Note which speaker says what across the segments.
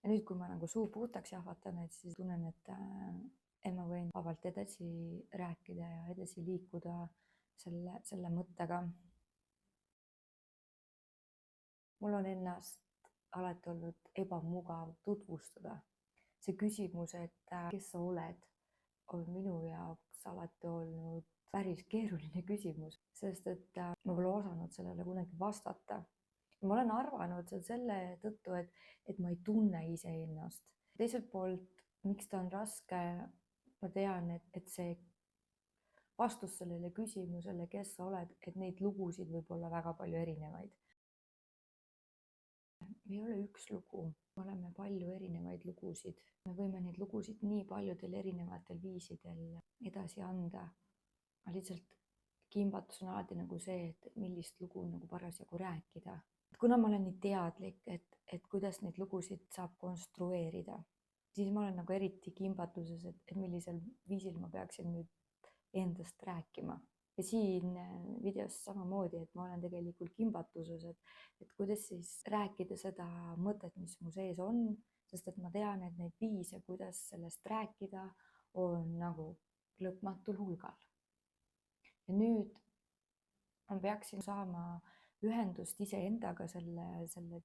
Speaker 1: Ja nüüd, kui ma nagu suu puhtaks jahvatan, et siis tunnen, et ma võin vabalt edasi rääkida ja edasi liikuda selle mõttega. Mul on ennast alati olnud ebamugav tutvustada. See küsimus, et kes sa oled, on minu jaoks alati olnud päris keeruline küsimus, sest et ma pole osanud sellele kunagi vastata. Ma olen arvanud selle tõttu, et ma ei tunne iseennast. Teiselt poolt, miks ta on raske, ma tean, et see vastus sellele küsimusele, kes sa oled, et neid lugusid võib olla väga palju erinevaid. Ei ole üks lugu, me oleme palju erinevaid lugusid. Me võime neid lugusid nii paljudel erinevatel viisidel edasi anda. Lihtsalt kimbatus on alati nagu see, et millist lugu nagu parasjagu rääkida. Kuna ma olen nii teadlik, et kuidas neid lugusid saab konstrueerida, siis ma olen nagu eriti kimbatuses, et millisel viisil ma peaksin nüüd endast rääkima. Ja siin videos samamoodi, et ma olen tegelikult kimbatuses, et kuidas siis rääkida seda mõtet, mis mu sees on, sest et ma tean, et neid viise, kuidas sellest rääkida, on nagu lõpmatul hulgal. Ja nüüd ma peaksin saama ühendust iseendaga, selle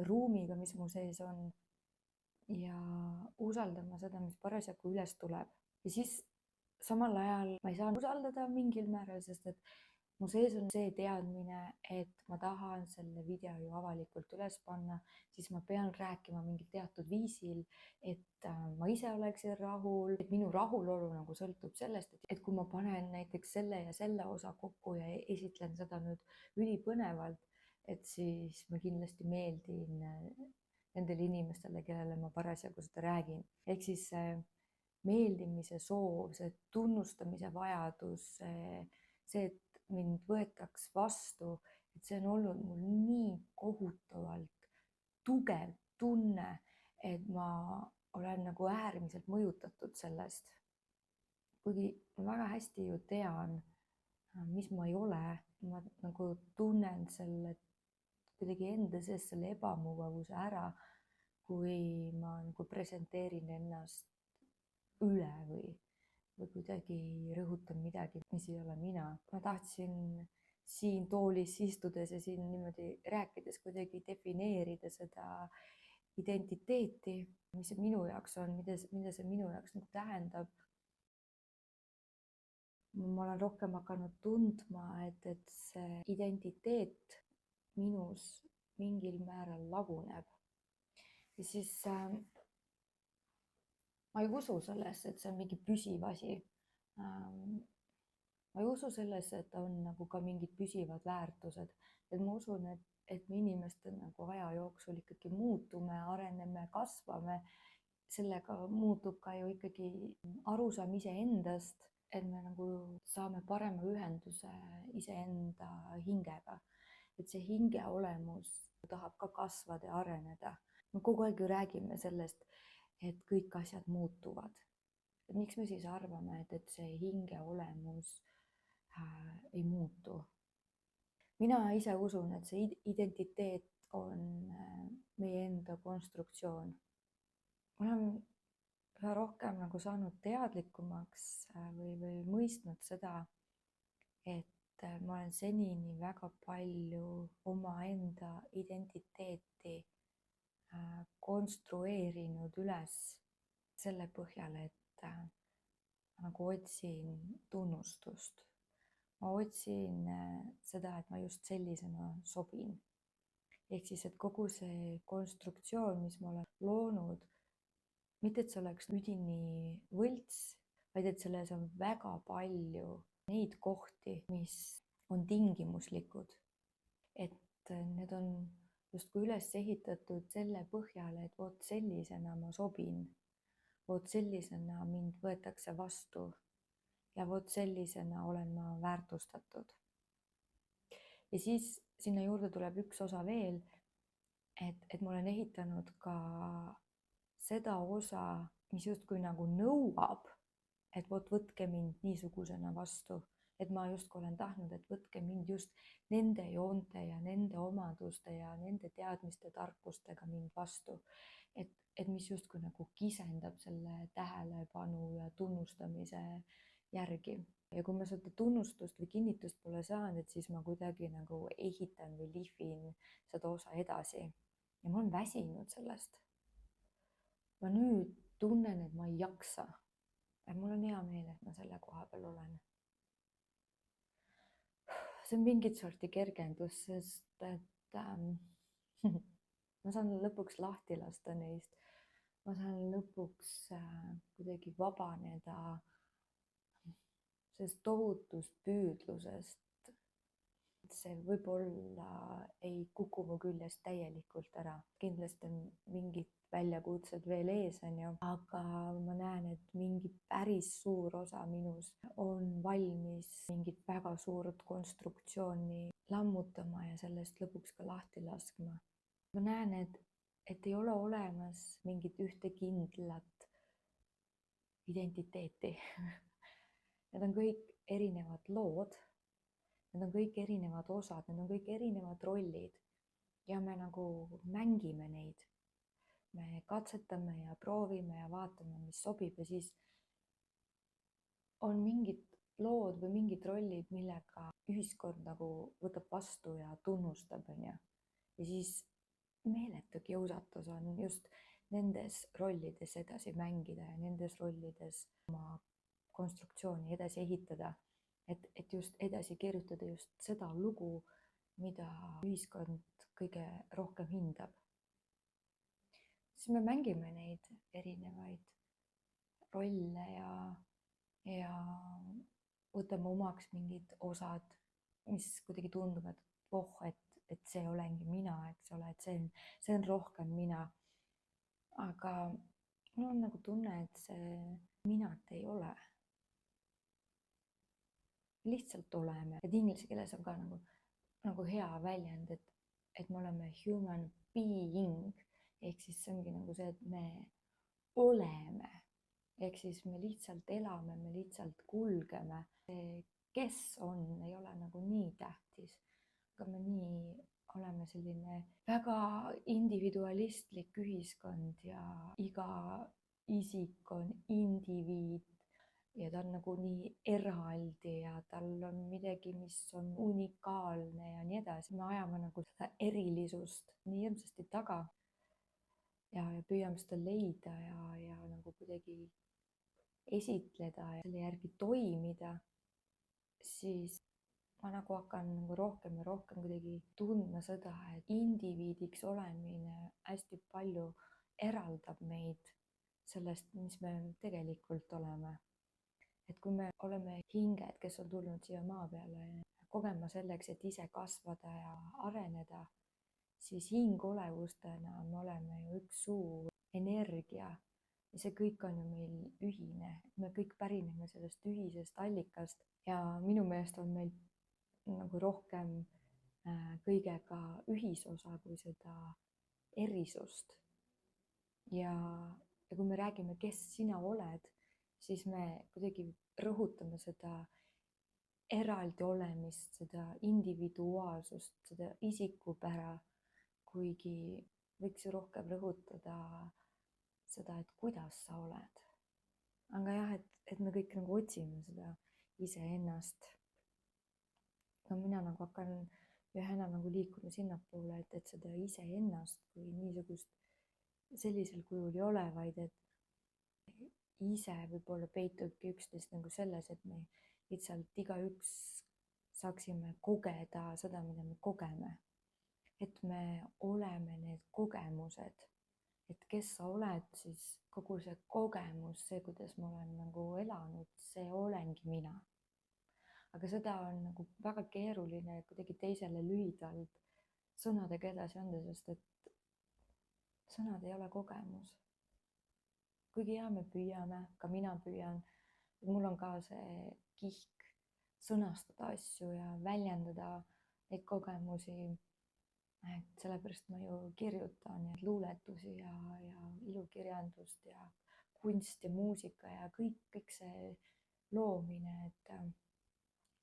Speaker 1: ruumiga, mis mu sees on, ja usaldama seda, mis parasjagu üles tuleb. Ja siis samal ajal ma ei saa usaldada mingil määral, sest et mu sees on see teadmine, et ma tahan selle video ju avalikult üles panna, siis ma pean rääkima mingil teatud viisil, et ma ise oleksin rahul, et minu rahulolu nagu sõltub sellest, et kui ma panen näiteks selle ja selle osa kokku ja esitlen seda nüüd ülipõnevalt, et siis ma kindlasti meeldin nendele inimestele, kellele ma parasjagu seda räägin. Ehk siis meeldimise soov, see tunnustamise vajadus, see, et mind võetaks vastu, et see on olnud mul nii kohutavalt tugev tunne, et ma olen nagu äärmiselt mõjutatud sellest. Kuigi ma väga hästi ju tean, mis ma ei ole, ma nagu tunnen selle kuidagi enda sees selle ebamugavuse ära, kui ma nagu presenteerin ennast üle või kuidagi rõhutan midagi, mis ei ole mina. Ma tahtsin siin toolis istudes ja siin niimoodi rääkides kuidagi defineerida seda identiteeti, mis see minu jaoks on, mida see minu jaoks nagu tähendab. Ma olen rohkem hakanud tundma, et see identiteet minus mingil määral laguneb. Ja siis ma ei usu sellesse, et see on mingi püsiv asi. Ma ei usu sellesse, et on nagu ka mingid püsivad väärtused. Et ma usun, et me inimestel nagu aja jooksul ikkagi muutume, areneme, kasvame. Sellega muutub ka ju ikkagi arusaam iseendast, et me nagu saame parema ühenduse iseenda hingega. Et see hinge olemus tahab ka kasvada ja areneda. Me kogu aeg ju räägime sellest, et kõik asjad muutuvad. Et miks me siis arvame, et see hinge olemus ei muutu? Mina ise usun, et see identiteet on meie enda konstruktsioon. Ma olen üha rohkem nagu saanud teadlikumaks või mõistnud seda, et ma olen senini väga palju omaenda identiteeti konstrueerinud üles selle põhjal, et ma nagu otsin tunnustust. Ma otsin seda, et ma just sellisena sobin. Ehk siis, et kogu see konstruktsioon, mis ma olen loonud, mitte et see oleks üdini võlts, vaid et selles on väga palju neid kohti, mis on tingimuslikud. Et need on justkui üles ehitatud selle põhjal, et vot sellisena ma sobin, vot sellisena mind võetakse vastu ja vot sellisena olen ma väärtustatud. Ja siis sinna juurde tuleb üks osa veel, et ma olen ehitanud ka seda osa, mis justkui nagu nõuab, et vot võtke mind niisugusena vastu, et ma justkui olen tahtnud, et võtke mind just nende joonte ja nende omaduste ja nende teadmiste tarkustega mind vastu. et mis justkui nagu kisendab selle tähelepanu ja tunnustamise järgi. Ja kui ma seda tunnustust või kinnitust pole saanud, et siis ma kuidagi nagu ehitan või lihvin seda osa edasi. Ja ma olen väsinud sellest. Ma nüüd tunnen, et ma ei jaksa. Ja mul on hea meel, et ma selle koha peal olen. See on mingit sorti kergendus, sest et ma saan lõpuks lahti lasta neist. Ma saan lõpuks kuidagi vabaneda sellest tohutust püüdlusest. See võib-olla ei kuku mu küljest täielikult ära. Kindlasti on mingid väljakutsed veel ees, aga ma näen, et mingi päris suur osa minus on valmis mingit väga suurt konstruktsiooni lammutama ja sellest lõpuks ka lahti laskma. Ma näen, et ei ole olemas mingit ühte kindlat identiteeti. Need on kõik erinevad lood, need on kõik erinevad osad, need on kõik erinevad rollid ja me nagu mängime neid. Me katsetame ja proovime ja vaatame, mis sobib ja siis on mingid lood või mingid rollid, millega ühiskond nagu võtab vastu ja tunnustab, ja siis meeletu kiusatus on just nendes rollides edasi mängida ja nendes rollides oma konstruktsiooni edasi ehitada, et just edasi kirjutada just seda lugu, mida ühiskond kõige rohkem hindab. Siis me mängime neid erinevaid rolle ja võtame omaks mingid osad, mis kuidagi tundub, et see olengi mina, eks ole, et see on rohkem mina. Aga mul on nagu tunne, et see minat ei ole. Lihtsalt oleme. Et inglise keeles on ka nagu hea väljend, et me oleme human being. Ehk siis see ongi nagu see, et me oleme. Ehk siis me lihtsalt elame, me lihtsalt kulgeme. Kes on, ei ole nagu nii tähtis. Aga me nii oleme selline väga individualistlik ühiskond ja iga isik on indiviid ja ta on nagu nii eraldi ja tal on midagi, mis on unikaalne ja nii edasi. Me ajame nagu seda erilisust nii hirmsasti taga ja püüame seda leida ja nagu kuidagi esitleda ja selle järgi toimida, siis ma nagu hakkan nagu rohkem ja rohkem kuidagi tundma seda, et indiviidiks olemine hästi palju eraldab meid sellest, mis me tegelikult oleme. Et kui me oleme hinged, kes on tulnud siia maa peale kogema selleks, et ise kasvada ja areneda, siis hingolevustena me oleme ju üks suur energia ja see kõik on ju meil ühine. Me kõik pärineme sellest ühisest allikast ja minu meelest on meil nagu rohkem kõigega ühisosa kui seda erisust. Ja kui me räägime, kes sina oled, siis me kuidagi rõhutame seda eraldi olemist, seda individuaalsust, seda isikupära, kuigi võiks ju rohkem rõhutada seda, et kuidas sa oled. Aga jah, et me kõik nagu otsime seda iseennast. No mina nagu hakkan üha enam nagu liikuma sinnapoole, et seda iseennast kui niisugust sellisel kujul ei ole, vaid et ise võib-olla peitubki üksteist nagu selles, et me lihtsalt igaüks saaksime kogeda seda, mida me kogeme. Et me oleme need kogemused, et kes sa oled, siis kogu see kogemus, see, kuidas ma olen nagu elanud, see olengi mina. Aga seda on nagu väga keeruline kuidagi teisele lühidalt sõnadega edasi anda, sest et sõnad ei ole kogemus. Kuigi jah, me püüame, ka mina püüan, mul on ka see kihk sõnastada asju ja väljendada neid kogemusi. Et sellepärast ma ju kirjutan luuletusi ja ilukirjandust ja kunst ja muusika ja kõik see loomine,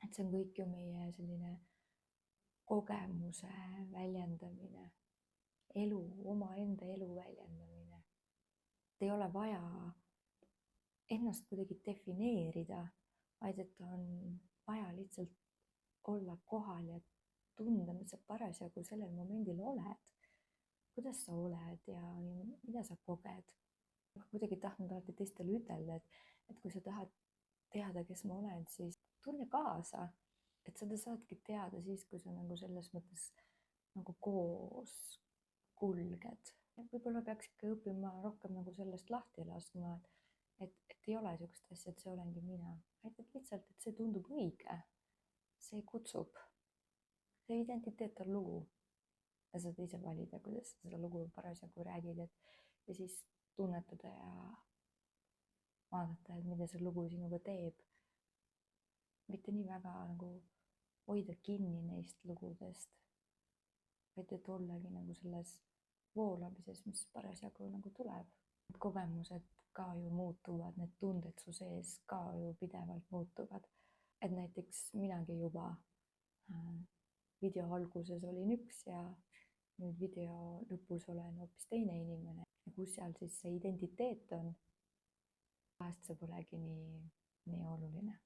Speaker 1: et see on kõik ju meie selline kogemuse väljendamine, omaenda elu väljendamine. et ei ole vaja ennast kuidagi defineerida, vaid et on vaja lihtsalt olla kohal ja tunda, mis sa parasjagu sellel momendil oled, kuidas sa oled ja mida sa koged. Kuidagi tahtnud alati teistele ütelda, et kui sa tahad teada, kes ma olen, siis tunne kaasa, et seda saadki teada siis, kui sa nagu selles mõttes nagu koos kulged. Võib-olla peaks ikka õppima rohkem nagu sellest lahti laskma, et ei ole niisugust asja, et see olengi mina, vaid et lihtsalt, et see tundub õige, see kutsub, see identiteet on lugu ja sa saad ise valida, kuidas sa seda lugu parasjagu räägid, ja siis tunnetada ja vaadata, et mida see lugu sinuga teeb. Mitte nii väga nagu hoida kinni neist lugudest, vaid et ollagi nagu selles voolamises, mis parasjagu nagu tuleb. Kogemused ka ju muutuvad, need tunded su sees ka ju pidevalt muutuvad. Et näiteks minagi juba video alguses olin üks ja nüüd video lõpus olen hoopis teine inimene. Ja kus seal siis see identiteet on, vahest see polegi nii oluline.